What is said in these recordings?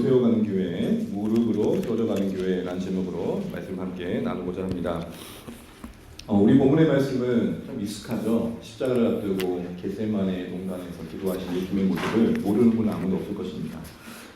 세워가는 교회, 무릎으로 세워져가는 교회라는 제목으로 말씀을 함께 나누고자 합니다. 우리 본문의 말씀은 좀 익숙하죠. 십자가를 앞두고 겟세마네 동산에서 기도하신 예수님의 모습을 모르는 분은 아무도 없을 것입니다.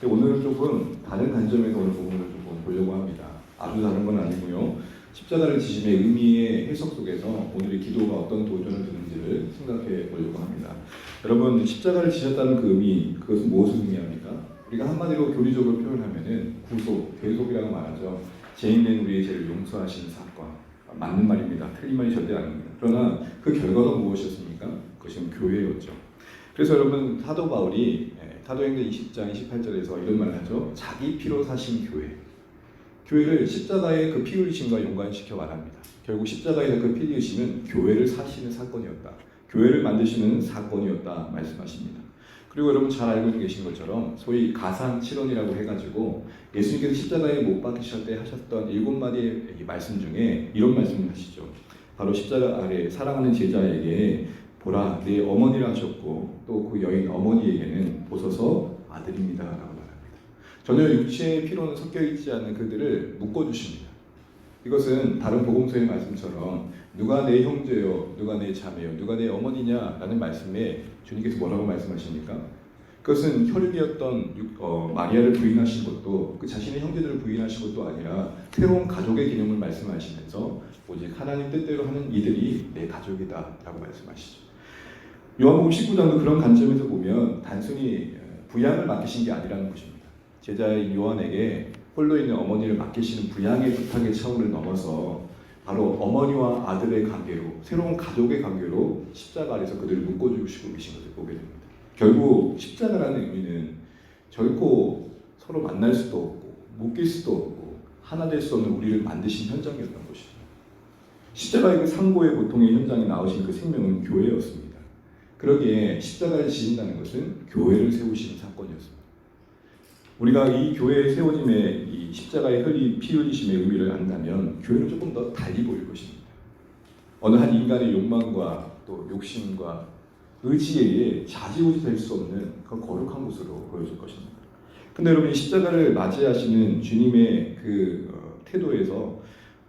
오늘은 조금 다른 관점에서 오늘 본문을 조금 보려고 합니다. 아주 다른 건 아니고요. 십자가를 지심의 의미의 해석 속에서 오늘의 기도가 어떤 도전을 주는지를 생각해 보려고 합니다. 여러분, 십자가를 지셨다는 그 의미, 그것은 무엇을 의미합니까? 우리가 한마디로 교리적으로 표현하면은 구속, 대속이라고 말하죠. 죄인된 우리의 죄를 용서하시는 사건. 맞는 말입니다. 틀린 말이 절대 아닙니다. 그러나 그 결과가 무엇이었습니까? 그것은 교회였죠. 그래서 여러분, 사도 바울이 사도행전 20장 28절에서 이런 말을 하죠. 자기 피로 사신 교회. 교회를 십자가의 그 피 흘리심과 연관시켜 말합니다. 결국 십자가의 그 피 흘리심은 교회를 사시는 사건이었다. 교회를 만드시는 사건이었다 말씀하십니다. 그리고 여러분 잘 알고 계신 것처럼 소위 가상칠언이라고 해가지고 예수님께서 십자가에 못 박히실 때 하셨던 7마디의 말씀 중에 이런 말씀을 하시죠. 바로 십자가 아래 사랑하는 제자에게 보라 내 어머니라 하셨고 또 그 여인 어머니에게는 보소서 아들입니다 라고 말합니다. 전혀 육체의 피로는 섞여 있지 않는 그들을 묶어주십니다. 이것은 다른 복음서의 말씀처럼 누가 내 형제요, 누가 내 자매요, 누가 내 어머니냐라는 말씀에 주님께서 뭐라고 말씀하십니까? 그것은 혈육이었던 마리아를 부인하신 것도 그 자신의 형제들을 부인하신 것도 아니라 새로운 가족의 개념을 말씀하시면서 오직 하나님 뜻대로 하는 이들이 내 가족이다 라고 말씀하시죠. 요한복음 19장도 그런 관점에서 보면 단순히 부양을 맡기신 게 아니라는 것입니다. 제자인 요한에게 홀로 있는 어머니를 맡기시는 부양의 부탁의 차원을 넘어서 바로 어머니와 아들의 관계로 새로운 가족의 관계로 십자가 아래서 그들을 묶어주시고 계신 것을 보게 됩니다. 결국 십자가라는 의미는 결코 서로 만날 수도 없고 묶일 수도 없고 하나 될 수 없는 우리를 만드신 현장이었던 것이죠. 십자가의 그 상고의 고통의 현장에 나오신 그 생명은 교회였습니다. 그러기에 십자가를 지신다는 것은 교회를 세우시는 사건이었습니다. 우리가 이 교회에 세워짐의 이 십자가의 피 흘리심의 의미를 안다면 교회는 조금 더 달리 보일 것입니다. 어느 한 인간의 욕망과 또 욕심과 의지에 의해 좌지우지 될 수 없는 그 거룩한 곳으로 보여줄 것입니다. 근데 여러분, 십자가를 맞이하시는 주님의 그 태도에서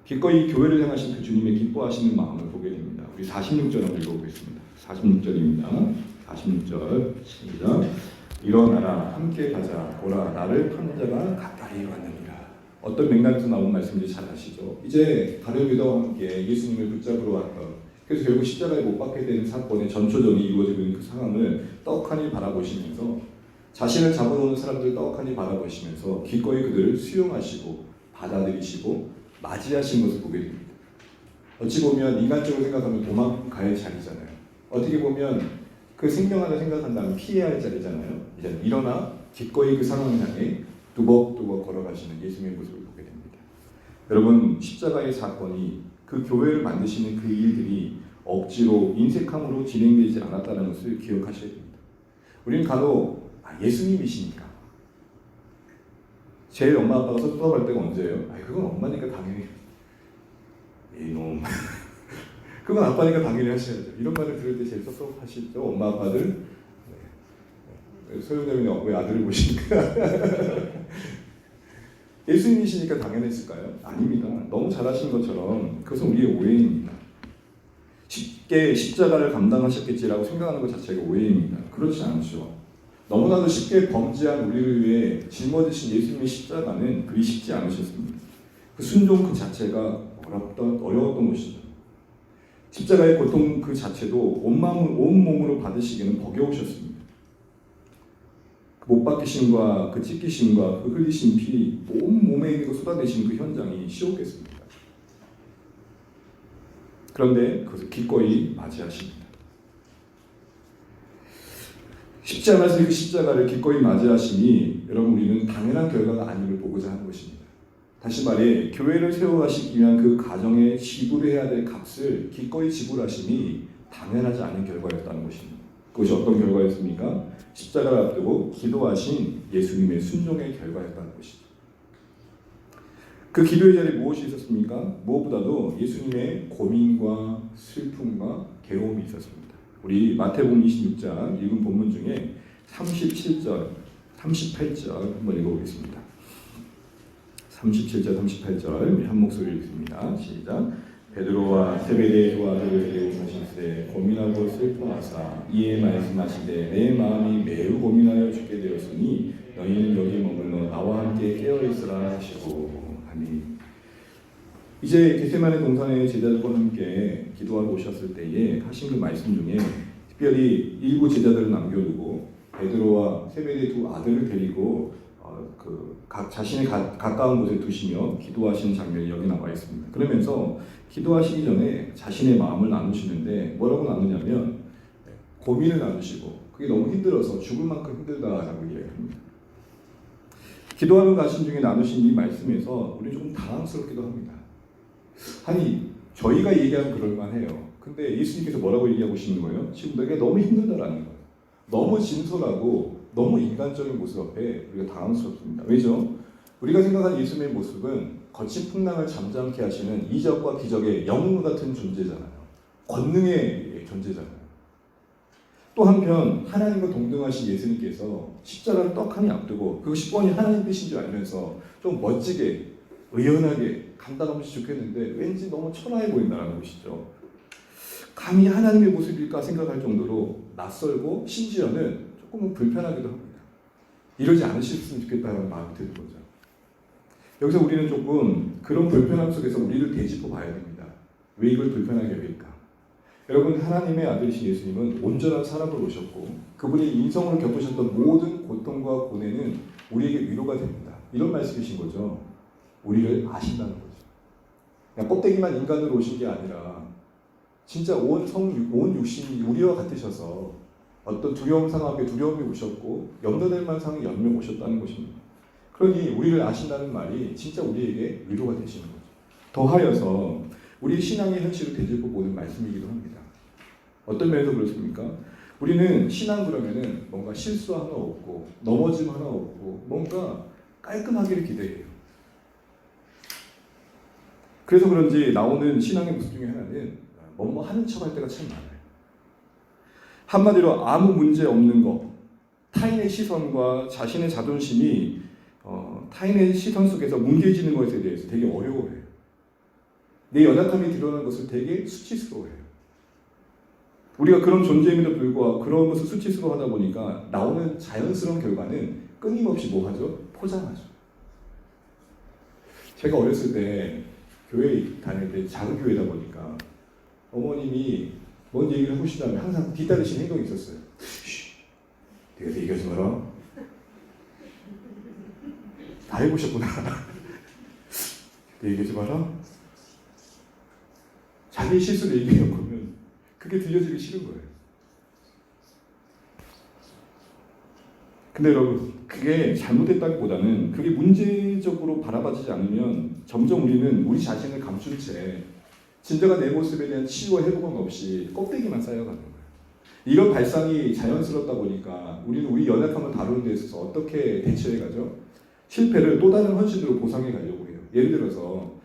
기꺼이 교회를 향하신 그 주님의 기뻐하시는 마음을 보게 됩니다. 우리 46절 한번 읽어보겠습니다. 46절입니다. 46절 시작. 일어나라 함께 가자 보라 나를 파는 자가 가까이 왔느니라. 어떤 맥락에서 나온 말씀인지 잘 아시죠? 이제 다른 유다와 함께 예수님을 붙잡으러 왔던, 그래서 결국 십자가에 못 박게 되는 사건의 전초전이 이루어지고 있는 그 상황을 떡하니 바라보시면서 자신을 잡으러 오는 사람들을 떡하니 바라보시면서 기꺼이 그들을 수용하시고 받아들이시고 맞이하신 것을 보게 됩니다. 어찌 보면 인간적으로 생각하면 도망갈 자리잖아요. 어떻게 보면 그 생명 하나 생각한다면 피해야 할 자리잖아요. 이제 일어나 기꺼이 그 상황을 향해 뚜벅뚜벅 걸어가시는 예수님의 모습을 보게 됩니다. 여러분, 십자가의 사건이 그 교회를 만드시는 그 일들이 억지로 인색함으로 진행되지 않았다는 것을 기억하셔야 됩니다. 우리는 간혹 예수님이시니까 제일 엄마 아빠가 섭섭할 때가 언제예요? 그건 엄마니까 당연히 이놈 그건 아빠니까 당연히 하셔야죠. 이런 말을 들을 때 제일 섭섭하시죠? 엄마 아빠들. 소유되면 왜 아들을 보십니까? 예수님이시니까 당연했을까요? 아닙니다. 너무 잘하신 것처럼 그것은 우리의 오해입니다. 쉽게 십자가를 감당하셨겠지라고 생각하는 것 자체가 오해입니다. 그렇지 않죠. 너무나도 쉽게 범죄한 우리를 위해 짊어지신 예수님의 십자가는 그리 쉽지 않으셨습니다. 그 순종 그 자체가 어려웠던 것이죠. 십자가의 고통 그 자체도 온 몸으로 받으시기는 버거우셨습니다. 못 박히심과 그 찢기심과 그 흘리신 피, 온 몸에 있는 거 쏟아내신 그 현장이 쉬웠겠습니다. 그런데 그것을 기꺼이 맞이하십니다. 쉽지 않아서 그 십자가를 기꺼이 맞이하시니 여러분, 우리는 당연한 결과가 아님을 보고자 하는 것입니다. 다시 말해 교회를 세워가시기 위한 그 가정에 지불해야 될 값을 기꺼이 지불하심이 당연하지 않은 결과였다는 것입니다. 그것이 어떤 결과였습니까? 십자가를 앞두고 기도하신 예수님의 순종의 결과였다는 것이죠. 그 기도의 자리에 무엇이 있었습니까? 무엇보다도 예수님의 고민과 슬픔과 괴로움이 있었습니다. 우리 마태복음 26장 읽은 본문 중에 37절 38절 한번 읽어보겠습니다. 37절 38절 한 목소리 읽습니다. 시작. 베드로와 세베대의 두 아들을 데리고 가실새 고민하고 슬퍼하사 이에 말씀하시되 내 마음이 매우 고민하여 죽게 되었으니 너희는 여기 머물러 나와 함께 깨어있으라 하시고. 아멘. 이제 겟세마네 동산의 제자들과 함께 기도하러 오셨을 때에 하신 그 말씀 중에 특별히 일부 제자들을 남겨두고 베드로와 세베대의 두 아들을 데리고 각 자신의 가까운 곳에 두시며 기도하시는 장면이 여기 나와 있습니다. 그러면서 기도하시기 전에 자신의 마음을 나누시는데 뭐라고 나누냐면 고민을 나누시고 그게 너무 힘들어서 죽을 만큼 힘들다라고 이야기합니다. 기도하는 가신 중에 나누신 이 말씀에서 우리 조금 당황스럽기도 합니다. 아니 저희가 얘기하면 그럴만해요. 근데 예수님께서 뭐라고 얘기하고 계시는 거예요? 지금 내가 너무 힘들다라는 거예요. 너무 진솔하고 너무 인간적인 모습 앞에 우리가 당황스럽습니다. 왜죠? 우리가 생각하는 예수님의 모습은 거친 풍랑을 잠잠케 하시는 이적과 기적의 영웅 같은 존재잖아요. 권능의 존재잖아요. 또 한편 하나님과 동등하신 예수님께서 십자가를 떡하니 앞두고 그것이 뻔히 하나님 뜻인 줄 알면서 좀 멋지게 의연하게 간단없이 죽겠는데 왠지 너무 초라해 보인다는 것이죠. 감히 하나님의 모습일까 생각할 정도로 낯설고 심지어는 조금은 불편하기도 합니다. 이러지 않으셨으면 좋겠다는 마음이 드는 거죠. 여기서 우리는 조금 그런 불편함 속에서 우리를 되짚어 봐야 됩니다. 왜 이걸 불편하게 여길까? 여러분 하나님의 아들이신 예수님은 온전한 사람을 오셨고 그분이 인성으로 겪으셨던 모든 고통과 고뇌는 우리에게 위로가 됩니다. 이런 말씀이신 거죠. 우리를 아신다는 거죠. 그냥 껍데기만 인간으로 오신 게 아니라 진짜 온 육신이 우리와 같으셔서 어떤 두려움 상황 앞에 두려움이 오셨고 염려될 만한 상황에 염려 오셨다는 것입니다. 그러니 우리를 아신다는 말이 진짜 우리에게 위로가 되시는 거죠. 더하여서 우리 신앙의 현실을 되짚어 보는 말씀이기도 합니다. 어떤 면에서 그렇습니까? 우리는 신앙 그러면은 뭔가 실수 하나 없고 넘어짐 하나 없고 뭔가 깔끔하기를 기대해요. 그래서 그런지 나오는 신앙의 모습 중에 하나는 뭐뭐 하는 척 할 때가 참 많아요. 한마디로 아무 문제 없는 것, 타인의 시선과 자신의 자존심이 타인의 시선 속에서 뭉개지는 것에 대해서 되게 어려워해요. 내 연약함이 드러나는 것을 되게 수치스러워해요. 우리가 그런 존재임에도 불구하고 그런 것을 수치스러워하다 보니까 나오는 자연스러운 결과는 끊임없이 뭐 하죠? 포장하죠. 제가 어렸을 때 교회 다닐 때 작은 교회다 보니까 어머님이 뭔 얘기를 해보시다면 항상 뒤따르시는 행동이 있었어요. 내가 얘기하지 마라. 다 해보셨구나. 내 얘기하지 마라. 자기 실수를 얘기해놓고는 그게 들려지기 싫은 거예요. 근데 여러분 그게 잘못됐다기보다는 그게 문제적으로 바라봐지지 않으면 점점 우리는 우리 자신을 감춘 채 진정한 내 모습에 대한 치유와 회복은 없이 껍데기만 쌓여가는 거예요. 이런 발상이 자연스럽다 보니까 우리는 우리 연약함을 다루는 데 있어서 어떻게 대처해가죠? 실패를 또 다른 헌신으로 보상해 가려고 해요. 예를 들어서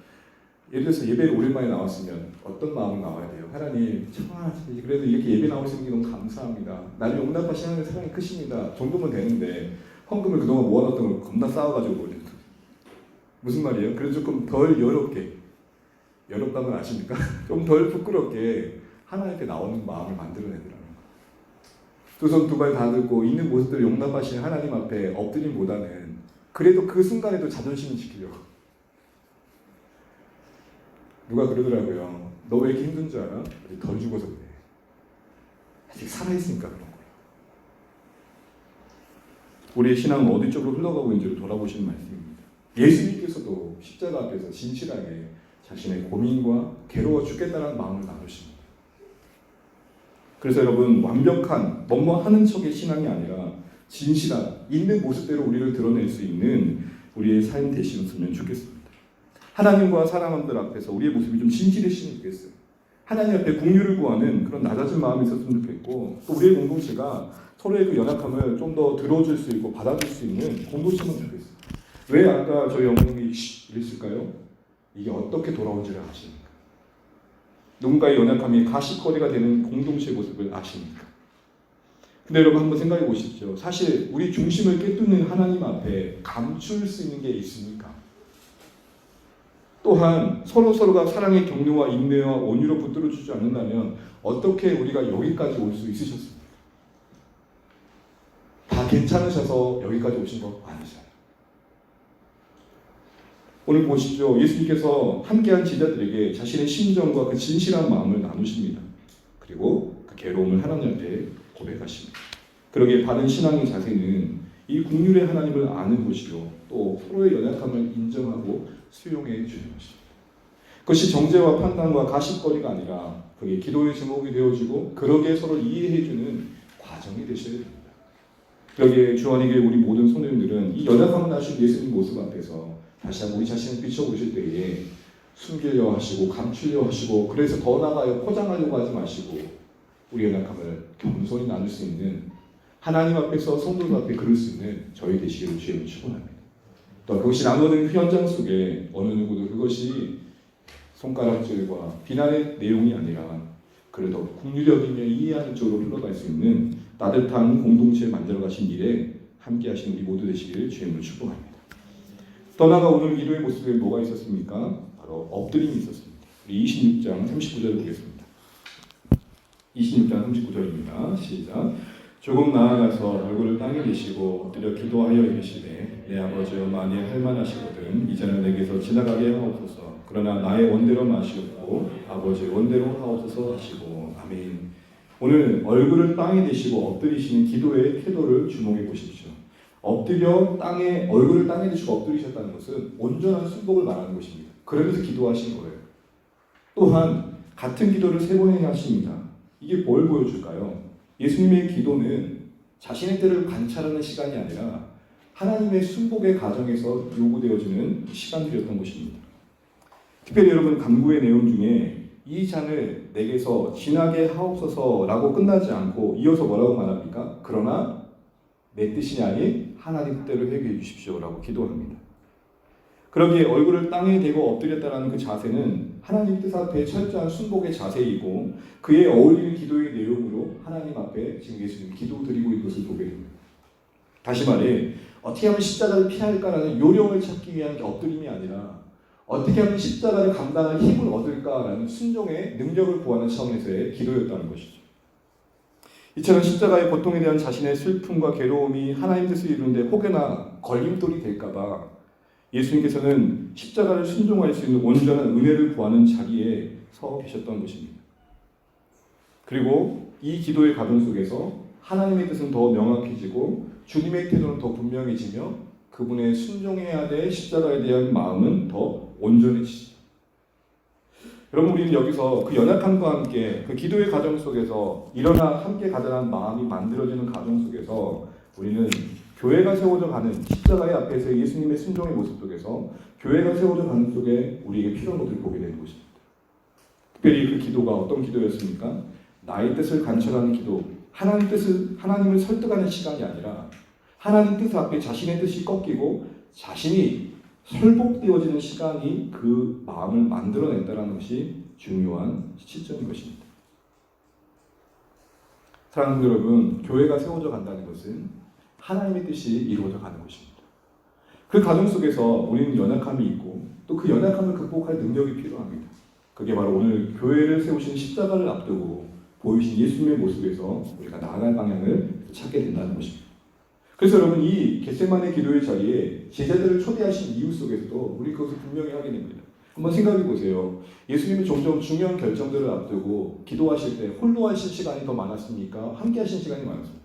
예배를 오랜만에 나왔으면 어떤 마음으로 나와야 돼요? 하나님 그래도 이렇게 예배 나오시는 게 너무 감사합니다. 나를 용납하시는 하나님의 사랑이 크십니다. 정도면 되는데 헌금을 그동안 모아놨던 걸 겁나 쌓아가지고 무슨 말이에요? 그래도 조금 덜 여롭다는 걸 아십니까? 좀 덜 부끄럽게 하나님께 나오는 마음을 만들어내더라는 거예요. 두 손 두 발 다 들고 있는 모습들을 용납하시는 하나님 앞에 엎드림보다는 그래도 그 순간에도 자존심을 지키려고. 누가 그러더라고요. 너 왜 이렇게 힘든 줄 알아? 아직 덜 죽어서 그래. 아직 살아있으니까 그런 거예요. 우리의 신앙은 어디 쪽으로 흘러가고 있는지를 돌아보시는 말씀입니다. 예수님께서도 십자가 앞에서 진실하게 자신의 고민과 괴로워 죽겠다는 마음을 나누십니다. 그래서 여러분 완벽한 뭐뭐 하는 척의 신앙이 아니라 진실한 있는 모습대로 우리를 드러낼 수 있는 우리의 삶 되시면 좋겠습니다. 하나님과 사람들 앞에서 우리의 모습이 좀 진실했으면 좋겠어요. 하나님 앞에 긍휼을 구하는 그런 낮아진 마음이 있었으면 좋겠고 또 우리의 공동체가 서로의 그 연약함을 좀 더 들어줄 수 있고 받아줄 수 있는 공동체면 좋겠어요. 왜 아까 저희 어머님이 이랬을까요? 이게 어떻게 돌아온지를 아십니까? 누군가의 연약함이 가십거리가 되는 공동체의 모습을 아십니까? 근데 여러분 한번 생각해 보십시오. 사실 우리 중심을 깨뚫는 하나님 앞에 감출 수 있는 게 있습니까? 또한 서로가 사랑의 격려와 인내와 온유로 붙들어주지 않는다면 어떻게 우리가 여기까지 올 수 있으셨습니까? 다 괜찮으셔서 여기까지 오신 거 아니잖아요. 오늘 보십시오. 예수님께서 함께한 제자들에게 자신의 심정과 그 진실한 마음을 나누십니다. 그리고 그 괴로움을 하나님 앞에 고백하십니다. 그러기에 바른 신앙의 자세는 이 국률의 하나님을 아는 것이요, 또 서로의 연약함을 인정하고 수용해 주는 것입니다. 그것이 정죄와 판단과 가십거리가 아니라 그게 기도의 제목이 되어지고 그러기에 서로 이해해 주는 과정이 되셔야 됩니다. 그러기에 주안에게 우리 모든 성도님들은 이 연약함을 하신 예수님 모습 앞에서 다시 한번 우리 자신을 비춰보실 때에 숨기려 하시고 감추려 하시고 그래서 더 나아가요 포장하려고 하지 마시고 우리 연약함을 겸손히 나눌 수 있는 하나님 앞에서 성도들 앞에 그럴 수 있는 저희 되시기를 주님을 축원합니다. 또 그것이 나누는 그 현장 속에 어느 누구도 그것이 손가락질과 비난의 내용이 아니라 그래도 국률적이며 이해하는 쪽으로 흘러갈 수 있는 따뜻한 공동체 만들어가신 일에 함께 하시는 우리 모두 되시기를 주님으로 축복합니다. 떠나가 오늘 기도의 모습에 뭐가 있었습니까? 바로 엎드림이 있었습니다. 우리 26장 39절을 보겠습니다. 26장 39절입니다. 시작. 조금 나아가서 얼굴을 땅에 대시고 엎드려 기도하여 이르시되 내 아버지여 만일 할만하시거든 이제는 내게서 지나가게 하옵소서. 그러나 나의 원대로 마시옵고 아버지의 원대로 하옵소서 하시고 아멘. 오늘 얼굴을 땅에 대시고 엎드리시는 기도의 태도를 주목해 보십시오. 엎드려 땅에 얼굴을 땅에 대시고 엎드리셨다는 것은 온전한 순복을 말하는 것입니다. 그러면서 기도하신 거예요. 또한 같은 기도를 3번이나 하십니다. 이게 뭘 보여줄까요? 예수님의 기도는 자신의 때를 관찰하는 시간이 아니라 하나님의 순복의 과정에서 요구되어지는 시간들이었던 것입니다. 특별히 여러분 간구의 내용 중에 이 잔을 내게서 지나게 하옵소서라고 끝나지 않고 이어서 뭐라고 말합니까? 그러나 내 뜻이 아닌 하나님 뜻대로 회개해 주십시오라고 기도합니다. 그러기에 얼굴을 땅에 대고 엎드렸다는 그 자세는 하나님 뜻 앞에 철저한 순복의 자세이고 그에 어울리는 기도의 내용으로 하나님 앞에 지금 예수님 기도드리고 있는 것을 보게 됩니다. 다시 말해 어떻게 하면 십자가를 피할까라는 요령을 찾기 위한 엎드림이 아니라 어떻게 하면 십자가를 감당할 힘을 얻을까라는 순종의 능력을 구하는 차원에서의 기도였다는 것이죠. 이처럼 십자가의 고통에 대한 자신의 슬픔과 괴로움이 하나님 뜻을 이루는데 혹여나 걸림돌이 될까봐 예수님께서는 십자가를 순종할 수 있는 온전한 은혜를 구하는 자리에 서 계셨던 것입니다. 그리고 이 기도의 과정 속에서 하나님의 뜻은 더 명확해지고 주님의 태도는 더 분명해지며 그분의 순종해야 될 십자가에 대한 마음은 더 온전해지죠. 여러분 우리는 여기서 그 연약함과 함께 그 기도의 과정 속에서 일어나 함께 가자는 마음이 만들어지는 과정 속에서 우리는 교회가 세워져 가는 십자가의 앞에서 예수님의 순종의 모습 속에서 교회가 세워져 가는 속에 우리에게 필요한 것들을 보게 되는 것입니다. 특별히 그 기도가 어떤 기도였습니까? 나의 뜻을 관철하는 기도, 하나님을 설득하는 시간이 아니라 하나님 뜻 앞에 자신의 뜻이 꺾이고 자신이 설복되어지는 시간이 그 마음을 만들어낸다는 것이 중요한 시점인 것입니다. 사랑하는 여러분, 교회가 세워져 간다는 것은 하나님의 뜻이 이루어져 가는 것입니다. 그 과정 속에서 우리는 연약함이 있고 또 그 연약함을 극복할 능력이 필요합니다. 그게 바로 오늘 교회를 세우신 십자가를 앞두고 보이신 예수님의 모습에서 우리가 나아갈 방향을 찾게 된다는 것입니다. 그래서 여러분 이 겟세마네 기도의 자리에 제자들을 초대하신 이유 속에서도 우리 그것을 분명히 하게 됩니다. 한번 생각해 보세요. 예수님은 종종 중요한 결정들을 앞두고 기도하실 때 홀로 하신 시간이 더 많았습니까? 함께 하신 시간이 많았습니까?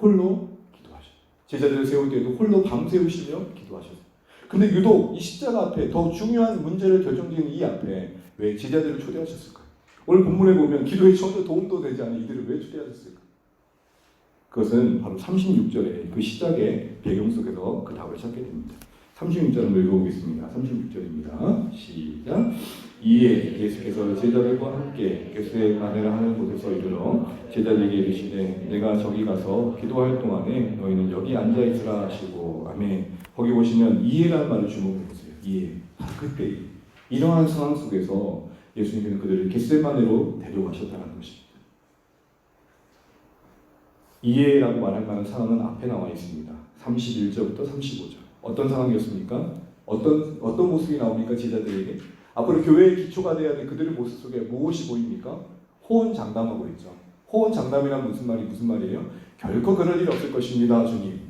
홀로 기도하셨어요. 제자들을 세울 때도 홀로 밤새우시며 기도하셨어요. 근데 유독 이 십자가 앞에 더 중요한 문제를 결정짓는 이 앞에 왜 제자들을 초대하셨을까요? 오늘 본문에 보면 기도에 전혀 도움도 되지 않은 이들을 왜 초대하셨을까? 그것은 바로 36절의 그 시작의 배경 속에서 그 답을 찾게 됩니다. 36절을 읽어보겠습니다. 36절입니다. 시작. 이에 예수께서 제자들과 함께 겟세마네라 하는 곳에서 이르러 제자들에게 이르시되 내가 저기 가서 기도할 동안에 너희는 여기 앉아 있으라 하시고 아멘. 거기 보시면 이해라는 말을 주목해 보세요. 이해. 그때 이러한 상황 속에서 예수님께서 그들을 겟세마네로 데려가셨다는 것입니다. 이해라고 말할 만한 상황은 앞에 나와 있습니다. 31절부터 35절. 어떤 상황이었습니까? 어떤 모습이 나옵니까? 제자들에게. 앞으로 교회의 기초가 되어야 될 그들의 모습 속에 무엇이 보입니까? 호언장담하고 있죠. 호언장담이란 무슨 말이에요? 결코 그럴 일 없을 것입니다, 주님.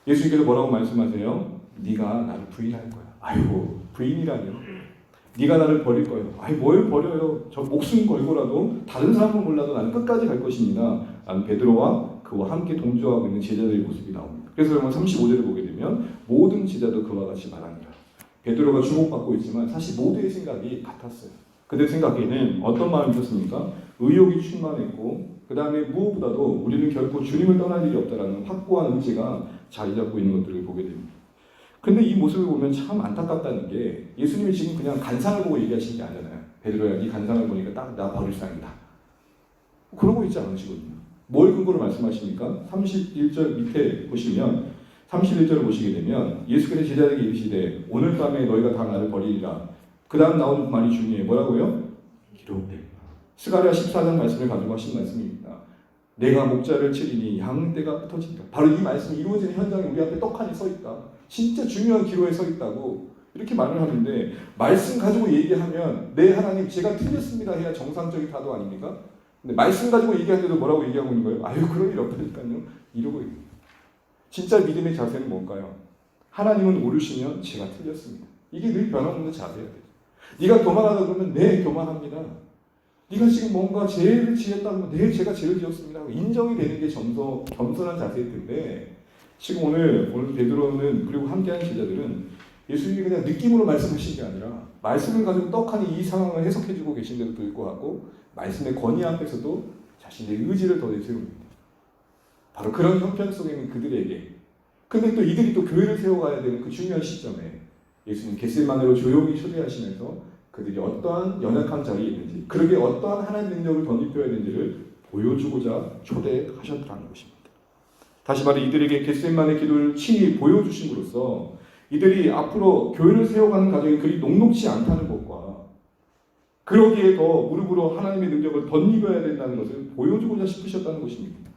예수님께서 뭐라고 말씀하세요? 네가 나를 부인할 거야. 아이고, 부인이라뇨? 네가 나를 버릴 거예요. 아이, 뭘 버려요? 저 목숨 걸고라도 다른 사람은 몰라도 나는 끝까지 갈 것입니다. 라는 베드로와 그와 함께 동조하고 있는 제자들의 모습이 나옵니다. 그래서 여러분 35절을 보게 되면 모든 제자도 그와 같이 말합니다. 베드로가 주목받고 있지만 사실 모두의 생각이 같았어요. 그들 생각에는 어떤 마음이 있었습니까? 의욕이 충만했고 그 다음에 무엇보다도 우리는 결코 주님을 떠날 일이 없다라는 확고한 의지가 자리 잡고 있는 것들을 보게 됩니다. 근데 이 모습을 보면 참 안타깝다는 게 예수님이 지금 그냥 간상을 보고 얘기하신 게 아니잖아요. 베드로야, 네 간상을 보니까 딱 나 버릴 상이다. 그러고 있지 않으시거든요. 뭘 근거로 말씀하십니까? 31절 밑에 보시면 31절을 보시게 되면 예수께서 제자들에게 이르시되 오늘 밤에 너희가 다 나를 버리리라. 그 다음 나오는 말이 중요해요. 뭐라고요? 기록되리라. 스가랴 14장 말씀을 가지고 하신 말씀입니다. 내가 목자를 치리니 양떼가 흩어진다. 바로 이 말씀이 이루어지는 현장에 우리 앞에 떡하니 서 있다. 진짜 중요한 기로에 서 있다고 이렇게 말을 하는데 말씀 가지고 얘기하면 네 하나님 제가 틀렸습니다 해야 정상적인 타도 아닙니까? 근데 말씀 가지고 얘기하는데도 뭐라고 얘기하고 있는 거예요? 아유 그런 일 없다니까요. 이러고 있는 거예요. 진짜 믿음의 자세는 뭘까요? 하나님은 옳으시면 제가 틀렸습니다. 이게 늘 변함없는 자세야 돼요. 네가 교만하다 그러면 네 교만합니다. 네가 지금 뭔가 죄를 지었다면 네 제가 죄를 지었습니다. 인정이 되는 게 겸손한 자세일 텐데 지금 오늘 베드로는 그리고 함께하는 제자들은 예수님이 그냥 느낌으로 말씀하신 게 아니라 말씀을 가지고 떡하니 이 상황을 해석해주고 계신데도 불구하고 말씀의 권위 앞에서도 자신의 의지를 더 내세웁니다. 바로 그런 형편 속에 있는 그들에게 근데 또 이들이 또 교회를 세워가야 되는 그 중요한 시점에 예수님 겟세마네로 조용히 초대하시면서 그들이 어떠한 연약한 자리에 있는지 그렇게 어떠한 하나님의 능력을 덧입혀야 되는지를 보여주고자 초대하셨다는 것입니다. 다시 말해 이들에게 겟세마네 기도를 친히 보여주심으로써 이들이 앞으로 교회를 세워가는 과정이 그리 녹록지 않다는 것과 그러기에 더 무릎으로 하나님의 능력을 덧입어야 된다는 것을 보여주고자 싶으셨다는 것입니다.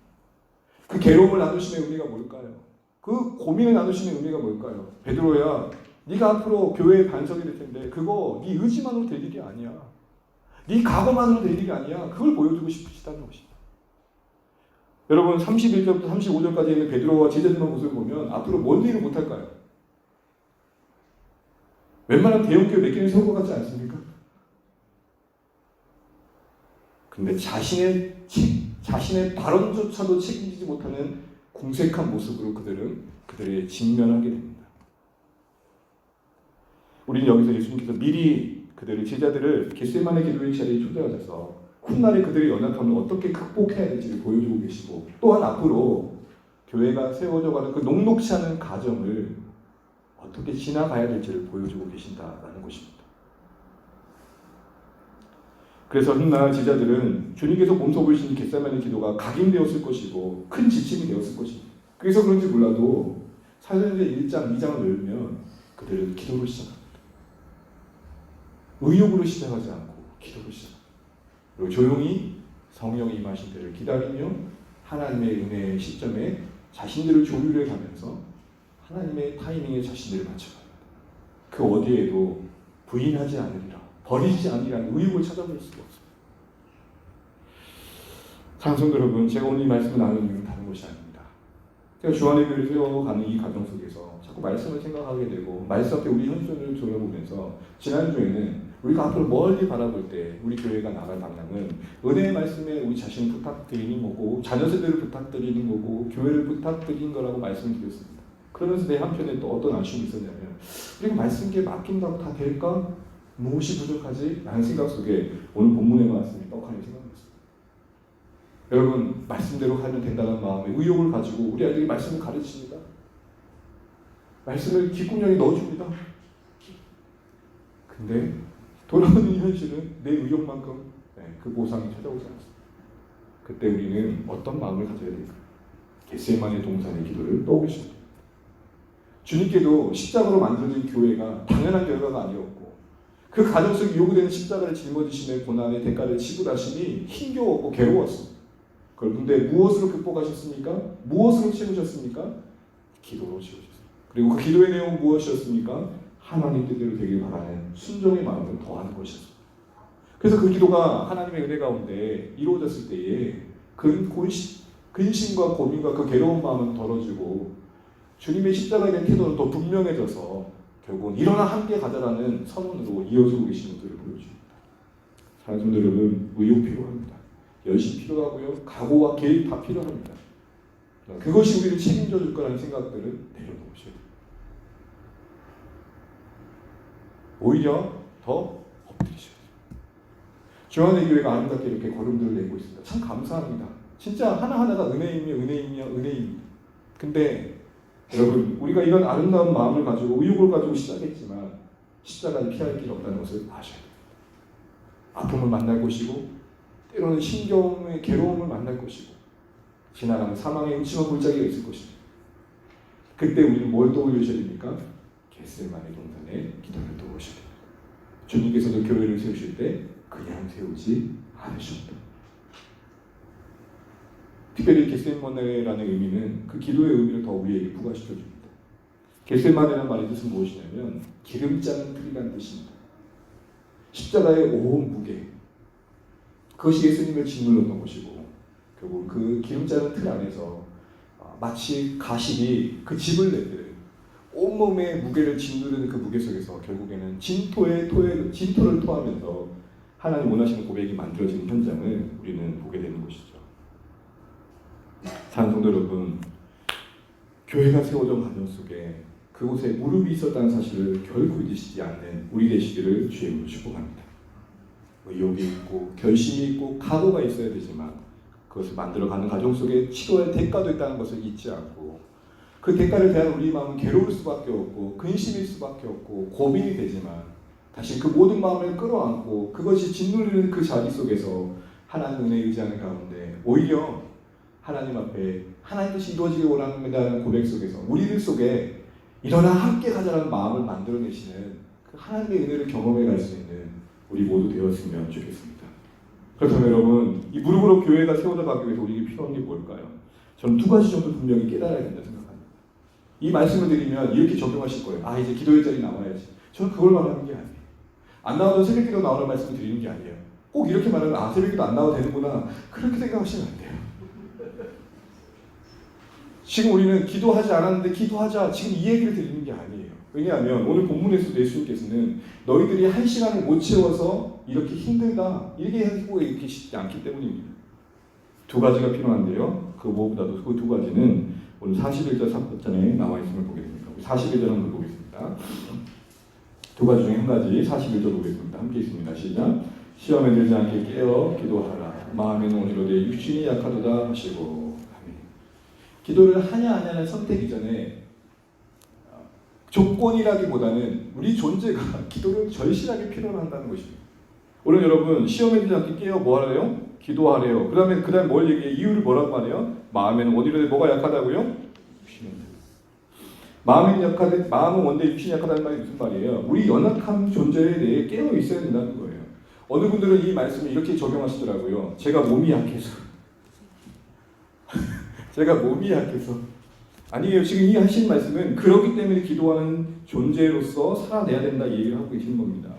그 괴로움을 나누심의 의미가 뭘까요? 그 고민을 나누심의 의미가 뭘까요? 베드로야, 네가 앞으로 교회의 반석이 될 텐데 그거 네 의지만으로 될 일이 아니야. 네 각오만으로 될 일이 아니야. 그걸 보여주고 싶으시다는 것입니다. 여러분 31절부터 35절까지 있는 베드로와 제자들의 모습을 보면 앞으로 뭔 일을 못할까요? 웬만한 대형교회 몇 개는 세울 것 같지 않습니까? 근데 자신의 발언조차도 책임지지 못하는 궁색한 모습으로 그들의 직면하게 됩니다. 우리는 여기서 예수님께서 미리 제자들을 겟세마네 기도의 자리에 초대하셔서 훗날에 그들의 연약함을 어떻게 극복해야 될지를 보여주고 계시고 또한 앞으로 교회가 세워져가는 그 녹록지 않은 과정을 어떻게 지나가야 될지를 보여주고 계신다라는 것입니다. 그래서 훗날 제자들은 주님께서 몸소 보이신 겟세마네 기도가 각인되었을 것이고 큰 지침이 되었을 것입니다. 그래서 그런지 몰라도 사도행전 1장, 2장을 열면 그들은 기도로 시작합니다. 의욕으로 시작하지 않고 기도로 시작합니다. 그리고 조용히 성령이 임하신 때를 기다리며 하나님의 은혜의 시점에 자신들을 조율해 가면서 하나님의 타이밍에 자신들을 맞춰갑니다. 그 어디에도 부인하지 않으리라, 버리지 않으리라는 의욕을 찾아볼 수가 없습니다. 장성도 여러분, 제가 오늘 이 말씀을 나누는 이유는 다른 것이 아닙니다. 제가 주안의 교회를 세워가는 이 과정 속에서 자꾸 말씀을 생각하게 되고 말씀 앞에 우리 현실을 돌아보면서 지난주에는 우리가 앞으로 멀리 바라볼 때 우리 교회가 나갈 방향은 은혜의 말씀에 우리 자신을 부탁드리는 거고 자녀 세대를 부탁드리는 거고 교회를 부탁드리는 거라고 말씀을 드렸습니다. 그러면서 내 한편에 또 어떤 아쉬움이 있었냐면 우리가 말씀께 맡긴다고 다 될까? 무엇이 부족하지? 라는 생각 속에 오늘 본문의 말씀이 떡하니 생각났습니다. 여러분 말씀대로 하면 된다는 마음에 의욕을 가지고 우리 아이들이 말씀을 가르칩니다. 말씀을 귓구녕에 넣어줍니다. 근데 돌아오는 현실은 내 의욕만큼 그 보상이 찾아오지 않습니다. 그때 우리는 어떤 마음을 가져야 될까요? 겟세마네 동산의 기도를 떠올리십니다. 주님께도 십자가로 만들어진 교회가 당연한 결과가 아니었고 그 가정 속에 요구되는 십자가를 짊어지심의 고난의 대가를 지불하심이 힘겨웠고 괴로웠습니다. 그런데 무엇으로 극복하셨습니까? 무엇으로 채우셨습니까? 기도로 채우셨습니다. 그리고 그 기도의 내용은 무엇이었습니까? 하나님 뜻대로 되길 바라는 순종의 마음을 더하는 것이었습니다. 그래서 그 기도가 하나님의 은혜 가운데 이루어졌을 때에 근심과 고민과 그 괴로운 마음은 덜어지고 주님의 십자가에 대한 태도는 더 분명해져서 결국은 일어나 함께 가자라는 선언으로 이어지고 계신 것들을 보여줍니다. 사랑하는 성도 여러분, 의욕 필요합니다. 열심 필요하고요. 각오와 계획 다 필요합니다. 그것이 우리를 책임져 줄 거라는 생각들을 내려놓으셔야 됩니다. 오히려 더 엎드리셔야 됩니다. 중앙의 교회가 아름답게 이렇게 걸음들을 내고 있습니다. 참 감사합니다. 진짜 하나하나가 은혜이며 은혜이며 은혜입니다. 근데 여러분, 우리가 이런 아름다운 마음을 가지고 의욕을 가지고 시작했지만 십자가를 피할 길 없다는 것을 아셔야 됩니다. 아픔을 만날 것이고 때로는 신경의 괴로움을 만날 것이고 지나가는 사망의 음침한 골짜기가 있을 것입니다. 그때 우리는 뭘 떠올리셔야 됩니까? 겟세마네 동산에 기도를 떠오셔야 됩니다. 주님께서도 교회를 세우실 때 그냥 세우지 않으셨다. 특별히 겟세마네라는 의미는 그 기도의 의미를 더 우리에게 부과시켜줍니다. 겟세마네라는 말의 뜻은 무엇이냐면 기름 짜는 틀이라는 뜻입니다. 십자가의 온 무게, 그것이 예수님을 짓눌렀던 것이고 결국 그 기름 짜는 틀 안에서 마치 가시이 그 집을 내듯 온몸의 무게를 짓누르는 그 무게 속에서 결국에는 진토를 토하면서 하나님 원하시는 고백이 만들어지는 현장을 우리는 보게 되는 것이죠. 사랑하는 성도 여러분, 교회가 세워져 가는 속에 그곳에 무릎이 있었다는 사실을 결코 잊으시지 않는 우리 되시기를 주님으로 축복합니다. 의욕이 있고 결심이 있고 각오가 있어야 되지만 그것을 만들어가는 과정 속에 치료할 대가도 있다는 것을 잊지 않고 그 대가를 대한 우리 마음은 괴로울 수밖에 없고 근심일 수밖에 없고 고민이 되지만 다시 그 모든 마음을 끌어안고 그것이 짓누르는 그 자리 속에서 하나님 은혜에 의지하는 가운데 오히려 하나님 앞에 하나님 뜻이 이루어지길 원한다는 고백 속에서 우리들 속에 일어나 함께 가자라는 마음을 만들어내시는 그 하나님의 은혜를 경험해 갈 수 있는 우리 모두 되었으면 좋겠습니다. 그렇다면 여러분, 이 무릎으로 교회가 세워져 가기 위해서 우리에게 필요한 게 뭘까요? 저는 두 가지 정도 분명히 깨달아야 된다 생각합니다. 이 말씀을 드리면 이렇게 적용하실 거예요. 이제 기도의 자리 나와야지. 저는 그걸 말하는 게 아니에요. 안 나와도 새벽기도 나오는 말씀을 드리는 게 아니에요. 꼭 이렇게 말하면 새벽기도 안 나와도 되는구나. 그렇게 생각하시면 안 돼요. 지금 우리는 기도하지 않았는데 기도하자 지금 이 얘기를 드리는 게 아니에요. 왜냐하면 오늘 본문에서도 예수님께서는 너희들이 한 시간을 못 채워서 이렇게 힘들다 이렇게 하고 계시지 않기 때문입니다. 두 가지가 필요한데요. 그 무엇보다도 그 두 가지는 오늘 41절 3절에 나와 있음을 보게 됩니다. 41절 한번 보겠습니다. 두 가지 중에 한 가지 41절 보겠습니다. 함께 있습니다. 시작. 시험에 들지 않게 깨어 기도하라. 마음에는 오히려 육신이 약하도다 하시고. 기도를 하냐 안 하냐는 선택 이전에 조건이라기보다는 우리 존재가 기도를 절실하게 필요로 한다는 것입니다. 오늘 여러분 시험에 들지 않게 깨어 뭐 하래요? 기도하래요. 그 다음에 뭘 얘기해? 이유를 뭐라고 말해요? 마음에는 원이라도 뭐가 약하다고요? 육신이. 마음은 원래 육신이 약하다는 말이 무슨 말이에요? 우리 연약한 존재에 대해 깨어 있어야 된다는 거예요. 어느 분들은 이 말씀을 이렇게 적용하시더라고요. 제가 몸이 약해서. 제가 몸이 약해서. 아니에요. 지금 이 하신 말씀은 그렇기 때문에 기도하는 존재로서 살아내야 된다 얘기를 하고 계시는 겁니다.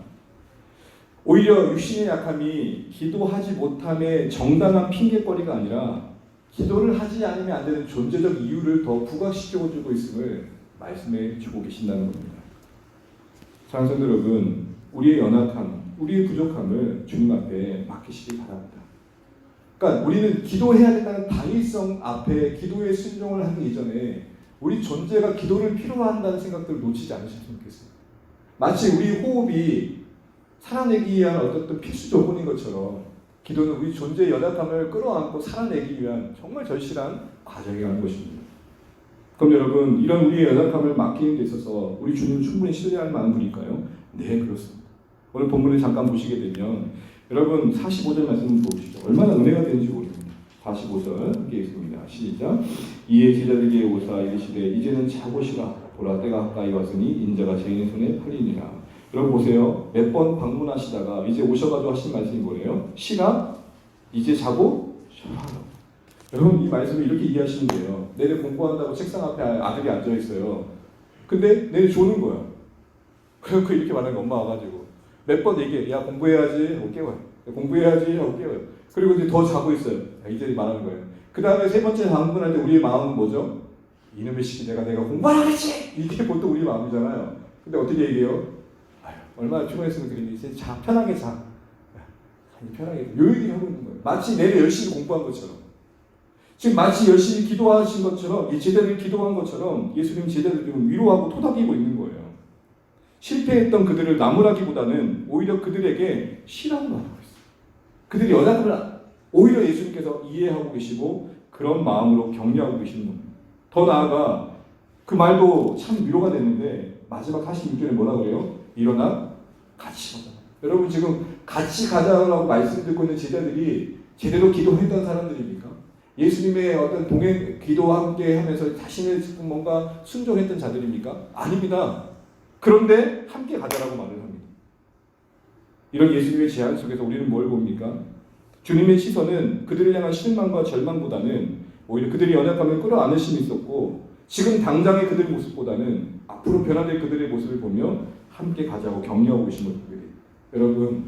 오히려 육신의 약함이 기도하지 못함의 정당한 핑계거리가 아니라 기도를 하지 않으면 안 되는 존재적 이유를 더 부각시켜주고 있음을 말씀해 주고 계신다는 겁니다. 사랑하는 성도 여러분, 우리의 연약함, 우리의 부족함을 주님 앞에 맡기시기 바랍니다. 그러니까 우리는 기도해야 된다는 당위성 앞에 기도의 순종을 하기 이전에 우리 존재가 기도를 필요로 한다는 생각들을 놓치지 않으셨으면 좋겠어요. 마치 우리 호흡이 살아내기 위한 어떤 필수 조건인 것처럼 기도는 우리 존재의 연약함을 끌어안고 살아내기 위한 정말 절실한 과정이라는 것입니다. 그럼 여러분, 이런 우리의 연약함을 맡기는 데 있어서 우리 주님 충분히 신뢰할 만한 분일까요? 네, 그렇습니다. 오늘 본문을 잠깐 보시게 되면 여러분 45절 말씀 보시죠. 얼마나 은혜가 되는지 모릅니다. 45절 함께 읽습니다. 시작. 이에 제자들에게 오사 이르시되 이제는 자고 쉬라. 보라 때가 가까이 왔으니 인자가 죄인의 손에 팔리니라. 여러분 보세요. 몇 번 방문하시다가 이제 오셔가지고 하신 말씀이 뭐래요? 쉬라. 이제 자고 쉬라. 여러분 이 말씀을 이렇게 이해하시면 돼요. 내내 공부한다고 책상 앞에 아들이 앉아 있어요. 근데 내내 조는 거야. 그래서 이렇게 말하는 엄마 와가지고 몇 번 얘기해. 야 공부해야지 하고 깨워요. 공부해야지 하고 깨워요. 그리고 이제 더 자고 있어요. 이제 말하는 거예요. 그 다음에 세 번째 방문할 때 우리의 마음은 뭐죠? 이놈의 시키 내가 공부하라 그랬지! 이게 보통 우리 마음이잖아요. 근데 어떻게 얘기해요? 아유, 얼마나 피곤했으면 그러니 이제 자, 편하게 자. 편하게 요일이 하고 있는 거예요. 마치 내내 열심히 공부한 것처럼. 지금 마치 열심히 기도하신 것처럼 이 제자들이 기도한 것처럼 예수님 제자들을 위로하고 토닥이고 있는 거예요. 실패했던 그들을 나무라기보다는 오히려 그들에게 시라고 말하고 있어요. 그들이 연약함을 오히려 예수님께서 이해하고 계시고 그런 마음으로 격려하고 계시는 겁니다. 더 나아가 그 말도 참 위로가 됐는데 마지막 46절에 뭐라 그래요? 일어나 같이 가자. 여러분 지금 같이 가자라고 말씀 듣고 있는 제자들이 제대로 기도했던 사람들입니까? 예수님의 어떤 동행 기도와 함께 하면서 자신을 뭔가 순종했던 자들입니까? 아닙니다. 그런데 함께 가자라고 말을 합니다. 이런 예수님의 제안 속에서 우리는 뭘 봅니까? 주님의 시선은 그들을 향한 실망과 절망보다는 오히려 그들이 연약함을 끌어안으심이 있었고 지금 당장의 그들의 모습보다는 앞으로 변화될 그들의 모습을 보며 함께 가자고 격려하고 계신 것을 보게 됩니다. 여러분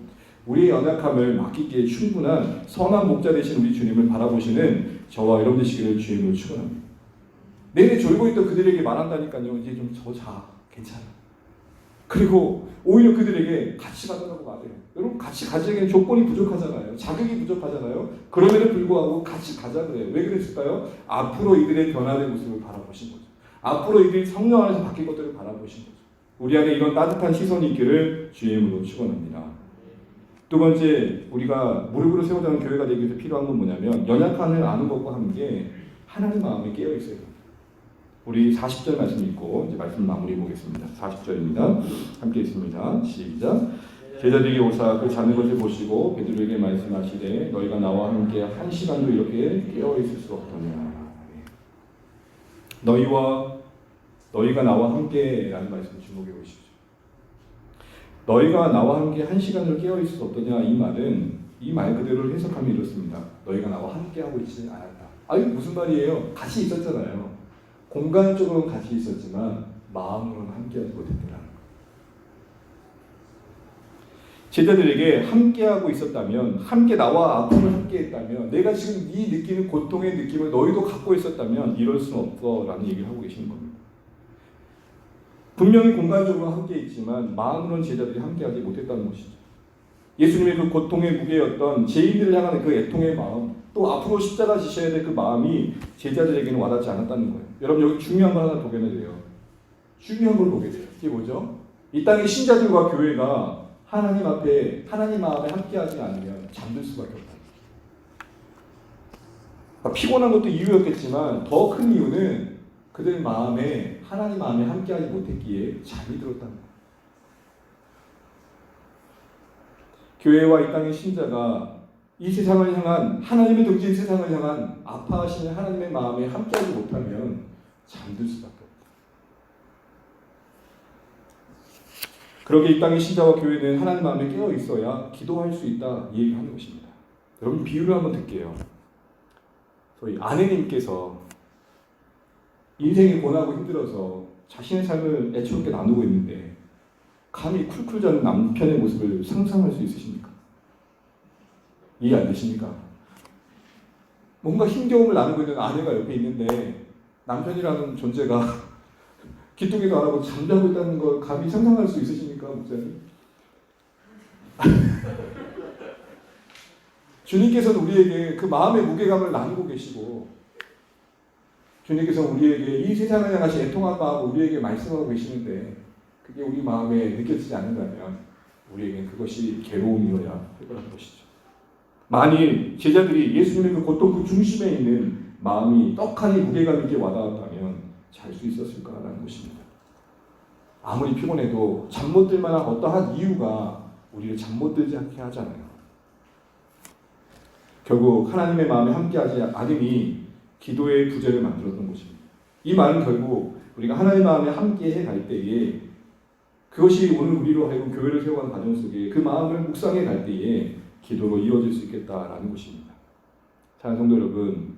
우리의 연약함을 맡기기에 충분한 선한 목자 되신 우리 주님을 바라보시는 저와 여러분 되시기를 주님으로 축원합니다. 내내 졸고 있던 그들에게 말한다니까요. 이제 좀 더 자. 괜찮아. 그리고 오히려 그들에게 같이 가자고 말해요. 여러분 같이 가자기에는 조건이 부족하잖아요. 자격이 부족하잖아요. 그럼에도 불구하고 같이 가자 그래요. 왜 그랬을까요? 앞으로 이들의 변화된 모습을 바라보신 거죠. 앞으로 이들이 성령 안에서 바뀔 것들을 바라보신 거죠. 우리 안에 이런 따뜻한 시선이 있기를 주님으로 축원합니다. 두 번째, 우리가 무릎으로 세워가는 교회가 되기 위해서 필요한 건 뭐냐면 연약함을 아는 것과 함께 하나님 마음에 깨어 있어야 됩니다. 우리 40절 말씀 읽고 이제 말씀 마무리 보겠습니다. 40절입니다. 함께 읽습니다. 시작. 제자들에게 오사 그 자는 것을 보시고 베드로에게 말씀하시되 너희가 나와 함께 한 시간도 이렇게 깨어 있을 수 없더냐. 너희가 나와 함께라는 말씀을 주목해 보십시오. 너희가 나와 함께 한 시간을 깨어 있을 수 없더냐 이 말은 이 말 그대로 해석하면 이렇습니다. 너희가 나와 함께 하고 있지 않았다. 이게 무슨 말이에요? 같이 있었잖아요. 공간적으로는 같이 있었지만 마음으로는 함께하지 못했더라는 거예요. 제자들에게 함께하고 있었다면, 함께 나와 아픔을 함께했다면, 내가 지금 이 느끼는 고통의 느낌을 너희도 갖고 있었다면 이럴 수는 없어라는 얘기를 하고 계시는 겁니다. 분명히 공간적으로 함께 있지만 마음으로는 제자들이 함께하지 못했다는 것이죠. 예수님의 그 고통의 무게였던 죄인들을 향한 그 애통의 마음, 또 앞으로 십자가 지셔야 될 그 마음이 제자들에게는 와닿지 않았다는 거예요. 여러분 여기 중요한 걸 하나 보게 돼요. 중요한 걸 보게 돼요. 이게 뭐죠? 이 땅의 신자들과 교회가 하나님 앞에 하나님 마음에 함께하지 않으면 잠들 수밖에 없다. 피곤한 것도 이유였겠지만 더 큰 이유는 그들 마음에 하나님 마음에 함께하지 못했기에 잠이 들었다는 거예요. 교회와 이 땅의 신자가 이 세상을 향한 하나님의 등진 세상을 향한 아파하시는 하나님의 마음에 함께하지 못하면 잠들 수밖에 없다. 그러게 이 땅의 신자와 교회는 하나님 마음에 깨어 있어야 기도할 수 있다 이 얘기를 하는 것입니다. 여러분 비유를 한번 들게요. 저희 아내님께서 인생이 고나고 힘들어서 자신의 삶을 애처롭게 나누고 있는데 감히 쿨쿨 자는 남편의 모습을 상상할 수 있으십니까? 이해 안 되십니까? 뭔가 힘겨움을 나누고 있는 아내가 옆에 있는데 남편이라는 존재가 기뚱이도 안 하고 잠자고 있다는 걸 감히 상상할 수 있으십니까, 목사님? 주님께서는 우리에게 그 마음의 무게감을 나누고 계시고 주님께서 우리에게 이 세상을 향하신 애통한 마음을 우리에게 말씀하고 계시는데 그게 우리 마음에 느껴지지 않는다면 우리에겐 그것이 괴로움이어야 할 거라는 것이죠. 만일 제자들이 예수님의 그 고통 그 중심에 있는 마음이 떡하니 무게감 있게 와닿았다면 잘 수 있었을까라는 것입니다. 아무리 피곤해도 잠 못 들 만한 어떠한 이유가 우리를 잠 못 들지 않게 하잖아요. 결국 하나님의 마음에 함께하지 않음이 기도의 부재를 만들었던 것입니다. 이 말은 결국 우리가 하나님의 마음에 함께해 갈 때에 그것이 오늘 우리로 하여금 교회를 세워가는 과정 속에 그 마음을 묵상해 갈 때에 기도로 이어질 수 있겠다라는 것입니다. 사랑하는 성도 여러분,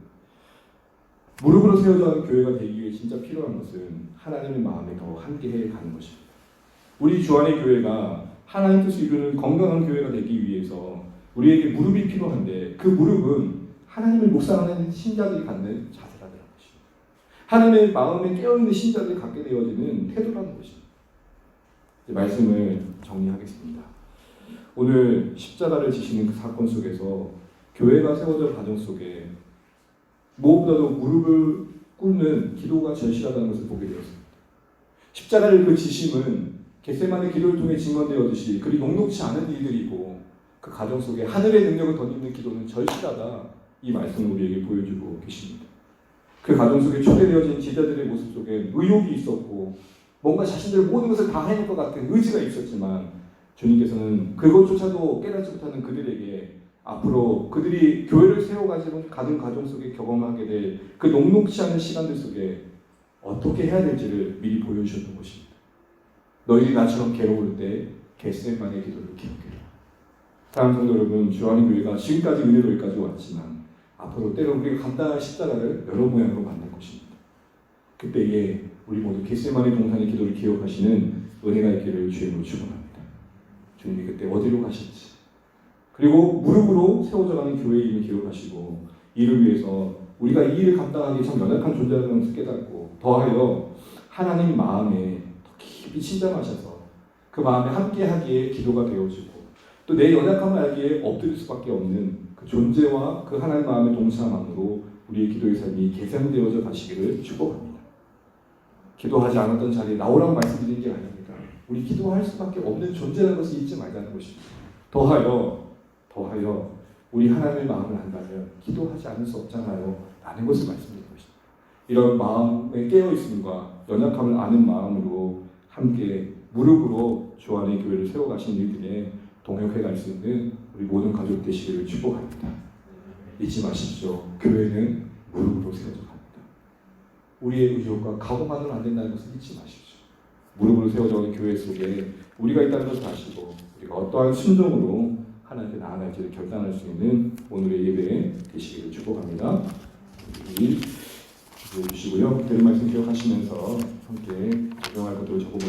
무릎으로 세워져 교회가 되기 위해 진짜 필요한 것은 하나님의 마음에 더 함께해 가는 것입니다. 우리 주안의 교회가 하나님 뜻을 이루는 건강한 교회가 되기 위해서 우리에게 무릎이 필요한데 그 무릎은 하나님을 묵상하는 신자들이 갖는 자세라는 것입니다. 하나님의 마음에 깨어있는 신자들이 갖게 되어지는 태도라는 것입니다. 이제 말씀을 정리하겠습니다. 오늘 십자가를 지시는 그 사건 속에서 교회가 세워질 과정 속에 무엇보다도 무릎을 꿇는 기도가 절실하다는 것을 보게 되었습니다. 십자가를 그 지심은 겟세마네 기도를 통해 증언되었듯이 그리 녹록지 않은 일들이고 그 과정 속에 하늘의 능력을 덧입는 기도는 절실하다, 이 말씀을 우리에게 보여주고 계십니다. 그 과정 속에 초대되어진 제자들의 모습 속에 의욕이 있었고 뭔가 자신들 모든 것을 다 해낼 것 같은 의지가 있었지만 주님께서는 그것조차도 깨닫지 못하는 그들에게 앞으로 그들이 교회를 세워가지고 가는 과정 속에 경험하게 될 그 녹록지 않은 시간들 속에 어떻게 해야 될지를 미리 보여주셨던 것입니다. 너희들이 나처럼 괴로울 때 겟세마네 기도를 기억해라. 사랑하는 성도 여러분, 주안의 교회가 지금까지 은혜로 여기까지 왔지만 앞으로 때로 우리가 간단한 십자가를 여러 모양으로 만날 것입니다. 그때에 우리 모두 겟세마네 동산의 기도를 기억하시는 은혜가 있기를 주님으로 축원합니다. 주님이 그때 어디로 가실지, 그리고 무릎으로 세워져가는 교회의 일을 기억하시고 이를 위해서 우리가 이 일을 감당하기 참 연약한 존재라는 것을 깨닫고 더하여 하나님 마음에 더 깊이 침잠하셔서 그 마음에 함께하기에 기도가 되어지고 또 내 연약함을 알기에 엎드릴 수밖에 없는 그 존재와 그 하나님 마음의 동참함으로 우리의 기도의 삶이 개선되어져 가시기를 축복합니다. 기도하지 않았던 자리에 나오라고 말씀드리는 게 아닙니다. 우리 기도할 수밖에 없는 존재라는 것을 잊지 말자는 것입니다. 더하여 우리 하나님의 마음을 안다면 기도하지 않을 수 없잖아요 라는 것을 말씀드리는 것입니다. 이런 마음에 깨어있음과 연약함을 아는 마음으로 함께 무릎으로 주 안의 교회를 세워가신 일들에 동역해 갈 수 있는 우리 모든 가족 되시기를 축복합니다. 잊지 마십시오. 교회는 무릎으로 세워져 갑니다. 우리의 의욕과 각오만으로는 안 된다는 것을 잊지 마십시오. 무릎으로 세워져 있는 교회 속에 우리가 있다는 것을 아시고 우리가 어떠한 심정으로 하나님께 나아갈지를 결단할 수 있는 오늘의 예배 되시기를 축복합니다. 우리 기도해 주시고요. 들은 말씀 기억하시면서 함께 적용할 것들을 적어보겠습니다.